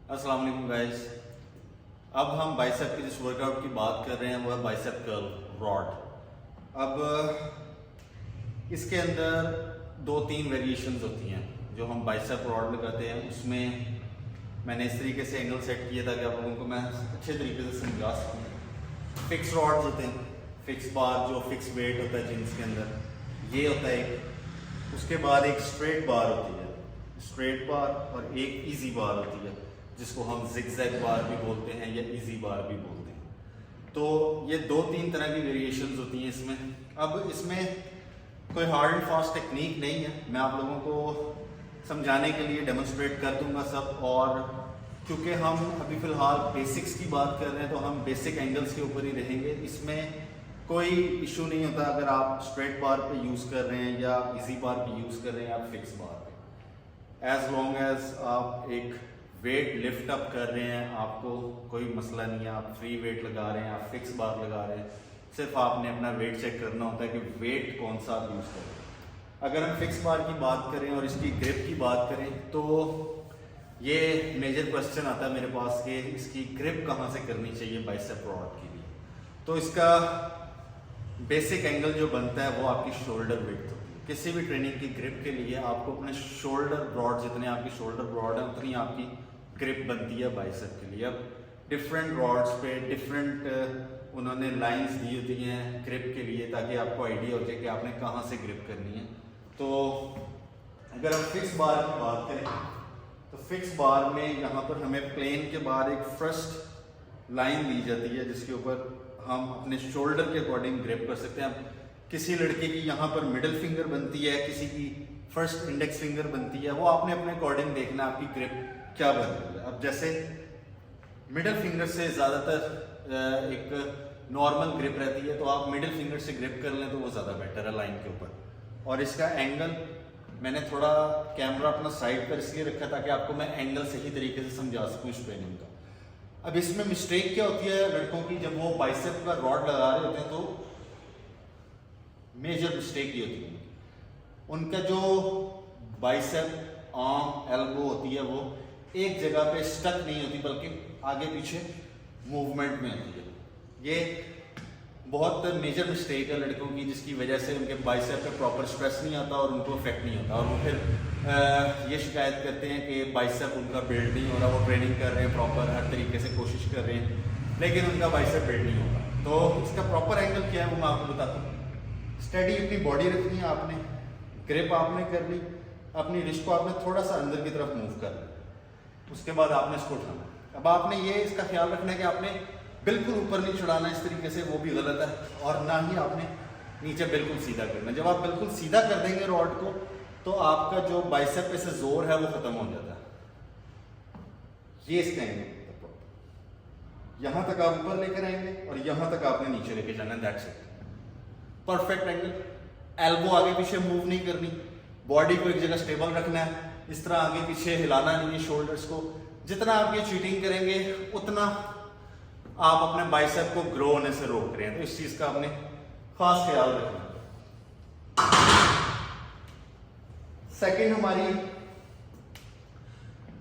अस्सलाम वालेकुम गाइस। अब हम बाइसेप के जिस वर्कआउट की बात कर रहे हैं वो है बाइसेप कर्ल रॉड। अब इसके अंदर 2-3 वेरिएशंस होती हैं जो हम बाइसेप रॉड लगाते हैं। उसमें मैंने इस तरीके से एंगल सेट किया था कि आप लोगों को मैं अच्छे तरीके से समझा सकूँ। फिक्स रॉड्स होते हैं, फिक्स बार जो फिक्स वेट होता है जींस के अंदर, ये होता है एक। उसके बाद एक स्ट्रेट बार होती है, स्ट्रेट बार, और एक इजी बार होती है जिसको हम जिगजैग बार भी बोलते हैं या इजी बार भी बोलते हैं। तो ये 2-3 तरह की वेरिएशंस होती हैं इसमें। अब इसमें कोई हार्ड एंड फास्ट टेक्निक नहीं है, मैं आप लोगों को समझाने के लिए डेमोन्स्ट्रेट कर दूंगा सब। और क्योंकि हम अभी फ़िलहाल बेसिक्स की बात कर रहे हैं तो हम बेसिक एंगल्स के ऊपर ही रहेंगे। इसमें कोई इशू नहीं होता अगर आप स्ट्रेट बार पे यूज़ कर रहे हैं या इजी बार पे यूज़ कर रहे हैं या फिक्स बार पे। एज लॉन्ग एज आप एक वेट लिफ्ट अप कर रहे हैं आपको कोई मसला नहीं है। आप फ्री वेट लगा रहे हैं, आप फिक्स बार लगा रहे हैं, सिर्फ आपने अपना वेट चेक करना होता है कि वेट कौन सा आप यूज़ करें। अगर हम फिक्स बार की बात करें और इसकी ग्रिप की बात करें तो ये मेजर क्वेश्चन आता है मेरे पास कि इसकी ग्रिप कहाँ से करनी चाहिए बाइसेप रॉड के लिए। तो इसका बेसिक एंगल जो बनता है वो आपकी शोल्डर विड्थ होती है। किसी भी ट्रेनिंग की ग्रिप के लिए आपको अपने शोल्डर ब्रॉड, जितने आपकी शोल्डर ब्रॉड है उतनी आपकी ग्रिप बनती है बाइसेप के लिए। अब डिफरेंट रॉड्स पे डिफरेंट उन्होंने लाइंस दी होती हैं ग्रिप के लिए ताकि आपको आइडिया हो जाए कि आपने कहाँ से ग्रिप करनी है। तो अगर हम फिक्स बार की बात करें तो फिक्स बार में यहाँ पर हमें प्लेन के बाहर एक फर्स्ट लाइन दी जाती है जिसके ऊपर हम अपने शोल्डर के अकॉर्डिंग ग्रिप कर सकते हैं। किसी लड़के की यहाँ पर मिडिल फिंगर बनती है, किसी की फर्स्ट इंडेक्स फिंगर बनती है, वो आपने अपने अकॉर्डिंग देखना आपकी ग्रिप क्या बन रही है। अब जैसे मिडिल फिंगर से ज़्यादातर एक नॉर्मल ग्रिप रहती है, तो आप मिडिल फिंगर से ग्रिप कर लें तो वो ज़्यादा बेटर है लाइन के ऊपर। और इसका एंगल मैंने थोड़ा कैमरा अपना साइड पर इसलिए रखा ताकि आपको मैं एंगल सही तरीके से समझा सकूँ इस ट्रेनिंग का। अब इसमें मिस्टेक क्या होती है लड़कों की, जब वो बाइसेप का रॉड लगा रहे होते हैं तो मेजर मिस्टेक ये होती है उनका जो बाइसेप आर्म एल्बो होती है वो एक जगह पे स्टक नहीं होती बल्कि आगे पीछे मूवमेंट में होती है। ये बहुत मेजर मिस्टेक है लड़कों की जिसकी वजह से उनके बाइसेप पे प्रॉपर स्ट्रेस नहीं आता और उनको इफेक्ट नहीं होता और वो फिर ये शिकायत करते हैं कि बाइसेप उनका बिल्ड नहीं हो रहा। वो ट्रेनिंग कर रहे हैं प्रॉपर, हर तरीके से कोशिश कर रहे हैं लेकिन उनका बाइसेप बिल्ड नहीं होगा। तो इसका प्रॉपर एंगल क्या है वो मैं आपको बताता हूँ। स्टडी अपनी बॉडी रखनी है आपने, ग्रिप आपने कर ली, अपनी रिस्ट को आपने थोड़ा सा अंदर की तरफ मूव कर लिया, उसके बाद आपने इसको उठाना। अब आपने ये इसका ख्याल रखना है कि आपने बिल्कुल ऊपर नहीं चढ़ाना इस तरीके से, वो भी गलत है, और ना ही आपने नीचे बिल्कुल सीधा करना। जब आप बिल्कुल सीधा कर देंगे रॉड को तो आपका जो बाइसेप पे से जोर है वो खत्म हो जाता है। ये इसका एंगल यहां तक आप ऊपर लेकर आएंगे और यहां तक आपने नीचे लेके जाना है, that's it. Perfect angle. Elbow आगे पीछे मूव नहीं करनी, बॉडी को एक जगह स्टेबल रखना है, इस तरह आगे पीछे हिलाना नहीं है शोल्डर्स को। जितना आप ये चीटिंग करेंगे उतना आप अपने बाइसेप को ग्रो होने से रोक रहे हैं, तो इस चीज का आपने खास ख्याल रखना। सेकंड हमारी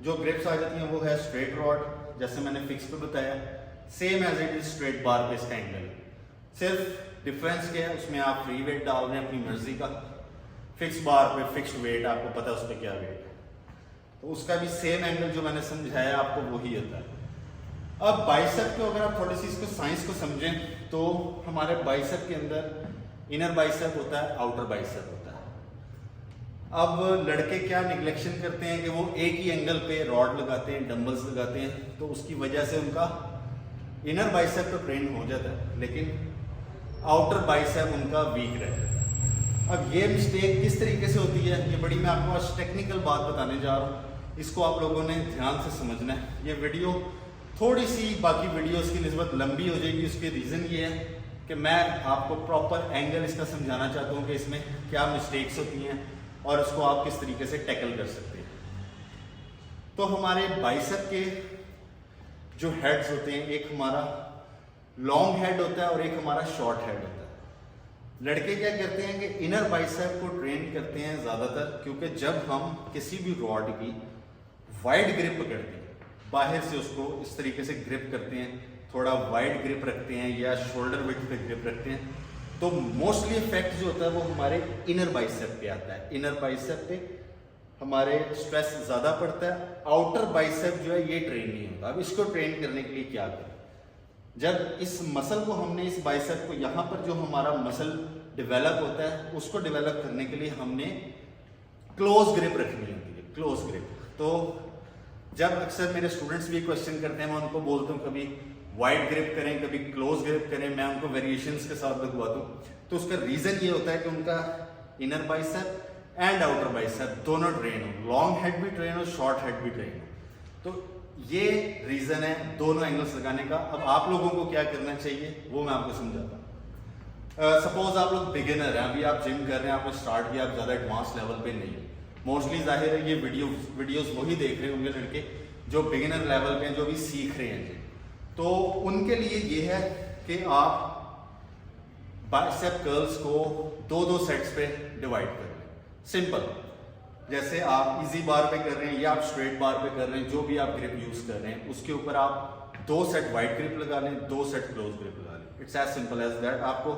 जो ग्रिप्स आ जाती हैं वो है स्ट्रेट रॉड, जैसे मैंने फिक्स पे बताया, same as it is straight bar पे इसका एंगल। सिर्फ डिफरेंस क्या है, उसमें आप फ्री वेट डाल रहे हैं अपनी मर्जी का, फिक्स बार पे फिक्स वेट आपको पता है उस पर क्या वेट है, तो उसका भी सेम एंगल जो मैंने समझाया आपको वही होता है। अब बाइसेप को अगर आप थोड़ी सी इसको साइंस को समझें तो हमारे बाइसेप के अंदर इनर बाइसेप होता है, आउटर बाइसेप होता है। अब लड़के क्या निगलेक्शन करते हैं कि वो एक ही एंगल पे रॉड लगाते हैं, डंबल्स लगाते हैं, तो उसकी वजह से उनका इनर बाइसेप तो ट्रेन हो जाता है लेकिन आउटर बाइसेप उनका वीक रहता है। अब ये मिस्टेक किस तरीके से होती है, ये बड़ी मैं आपको आज टेक्निकल बात बताने जा रहा हूँ, इसको आप लोगों ने ध्यान से समझना है। ये वीडियो थोड़ी सी बाकी वीडियोस की निस्बत लंबी हो जाएगी, उसके रीज़न ये है कि मैं आपको प्रॉपर एंगल इसका समझाना चाहता हूँ कि इसमें क्या मिस्टेक्स होती हैं और उसको आप किस तरीके से टैकल कर सकते हैं। तो हमारे बाइसेप के जो हेड्स होते हैं, एक हमारा लॉन्ग हेड होता है और एक हमारा शॉर्ट हेड होता है। लड़के क्या करते हैं कि इनर बाइसेप को ट्रेन करते हैं ज़्यादातर, क्योंकि जब हम किसी भी रॉड की वाइड ग्रिप पकड़ते हैं बाहर से उसको इस तरीके से ग्रिप करते हैं, थोड़ा वाइड ग्रिप रखते हैं या शोल्डर विड्थ पे ग्रिप रखते हैं, तो मोस्टली इफेक्ट जो होता है वो हमारे इनर बाइसेप पे आता है। इनर बाइसेप पे हमारे स्ट्रेस ज़्यादा पड़ता है, आउटर बाइसेप जो है ये ट्रेन नहीं होता। अब इसको ट्रेन करने के लिए क्या करें? जब इस मसल को हमने, इस बाइसेप को, यहाँ पर जो हमारा मसल डेवलप होता है उसको डेवलप करने के लिए हमने क्लोज ग्रिप रखनी होती है, क्लोज ग्रिप। तो जब अक्सर मेरे स्टूडेंट्स भी क्वेश्चन करते हैं, मैं उनको बोलता हूँ कभी वाइड ग्रिप करें, कभी क्लोज ग्रिप करें, मैं उनको वेरिएशंस के साथ लगवाता हूँ। तो उसका रीजन ये होता है कि उनका inner bicep and outer bicep दोनों ट्रेन हो, लॉन्ग हेड भी ट्रेन हो, शॉर्ट हेड भी ट्रेन हो। तो ये रीजन है दोनों एंगल्स लगाने का। अब आप लोगों को क्या करना चाहिए वो मैं आपको समझाता हूँ। सपोज आप लोग बिगिनर हैं, अभी आप जिम कर रहे हैं, आपने स्टार्ट किया, आप ज़्यादा एडवांस लेवल पे नहीं। मोस्टली जाहिर है ये वीडियोस वही देख रहे होंगे लड़के जो बिगिनर लेवल पे हैं, जो भी सीख रहे हैं। तो उनके लिए ये है कि आप बाइसेप कर्ल्स को 2-2 सेट्स पे डिवाइड कर लें। सिंपल, जैसे आप इजी बार पे कर रहे हैं या आप स्ट्रेट बार पे कर रहे हैं, जो भी आप ग्रिप यूज कर रहे हैं उसके ऊपर आप 2 सेट वाइड ग्रिप लगा लें, 2 सेट क्लोज ग्रिप लगा लें। It's as simple as that. आपको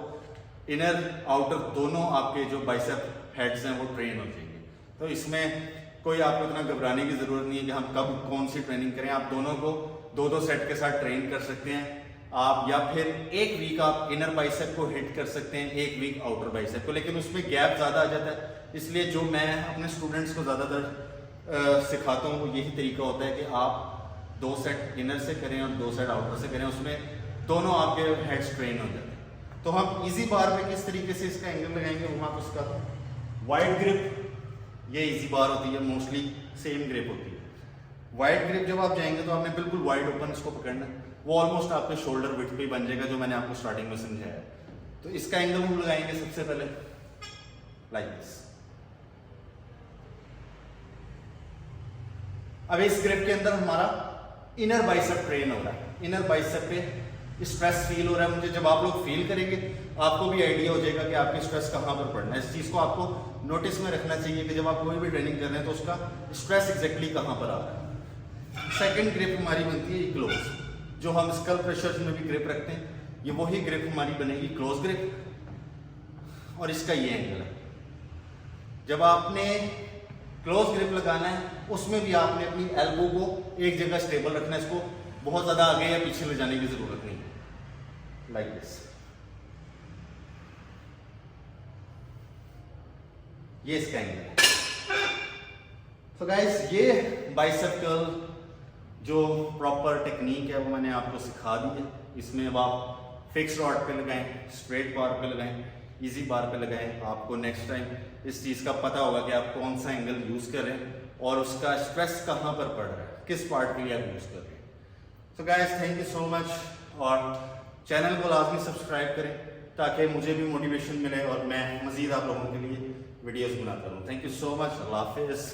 इनर आउटर दोनों आपके जो बाइसेप हेड्स हैं वो ट्रेन हो जाएंगे। तो इसमें कोई आपको इतना घबराने की जरूरत नहीं है कि हम कब कौन सी ट्रेनिंग करें। आप दोनों को 2-2 सेट के साथ ट्रेन कर सकते हैं आप, या फिर एक वीक आप इनर बाइसेप को हिट कर सकते हैं, एक वीक आउटर बाइसेप को, लेकिन उसमें गैप ज़्यादा आ जाता है। इसलिए जो मैं अपने स्टूडेंट्स को ज़्यादातर सिखाता हूँ वो यही तरीका होता है कि आप 2 सेट इनर से करें और 2 सेट आउटर से करें, उसमें दोनों आपके हेड्स ट्रेन हो जाते हैं। तो हम इजी बार में किस तरीके से इसका एंगल लगाएंगे वो मैं आपको सिखाता हूँ। वाइड ग्रिप, ये इजी बार होती है, मोस्टली सेम ग्रिप होती है। वाइड ग्रिप जब आप जाएंगे तो आपने बिल्कुल वाइड ओपन इसको पकड़ना है, वो ऑलमोस्ट आपके शोल्डर विड्थ पे बन जाएगा, जो मैंने आपको स्टार्टिंग में समझाया। तो इसका एंगल हम लगाएंगे सबसे पहले लाइक दिस। अब इस ग्रिप के अंदर हमारा इनर बाइसेप ट्रेन हो रहा है, इनर बाइसेप पे स्ट्रेस फील हो रहा है मुझे। जब आप लोग फील करेंगे आपको भी आइडिया हो जाएगा कि आपकी स्ट्रेस कहाँ पर पड़ना है। इस चीज को आपको नोटिस में रखना चाहिए कि जब आप कोई भी ट्रेनिंग कर रहे हैं तो उसका स्ट्रेस एग्जैक्टली कहाँ पर आ रहा है। सेकंड ग्रिप हमारी बनती है क्लोज, जो हम स्कल प्रेशर्स में भी ग्रिप रखते हैं, ये वही ग्रिप हमारी बनेगी क्लोज ग्रिप। और इसका ये एंगल है। जब आपने क्लोज ग्रिप लगाना है उसमें भी आपने अपनी एल्बो को एक जगह स्टेबल रखना है, इसको बहुत ज्यादा आगे या पीछे ले जाने की जरूरत नहीं है, लाइक दिस। ये इसका एंगल है। तो गाइस ये बाइसेप कर्ल जो प्रॉपर टेक्निक है वो मैंने आपको सिखा दी है। इसमें अब आप फिक्स रॉड पे लगाएं, स्ट्रेट बार पे लगाएं, इजी बार पे लगाएं। आपको नेक्स्ट टाइम इस चीज का पता होगा कि आप कौन सा एंगल यूज करें और उसका स्ट्रेस कहां पर पड़ रहा है, किस पार्ट के लिए आप यूज कर रहे हैं। तो guys thank you so much, और चैनल को लाजमी सब्सक्राइब करें ताकि मुझे भी मोटिवेशन मिले और मैं मजीद आप लोगों के लिए वीडियोस बनाता रहूं। थैंक यू सो मच, अल्लाह हाफिज़।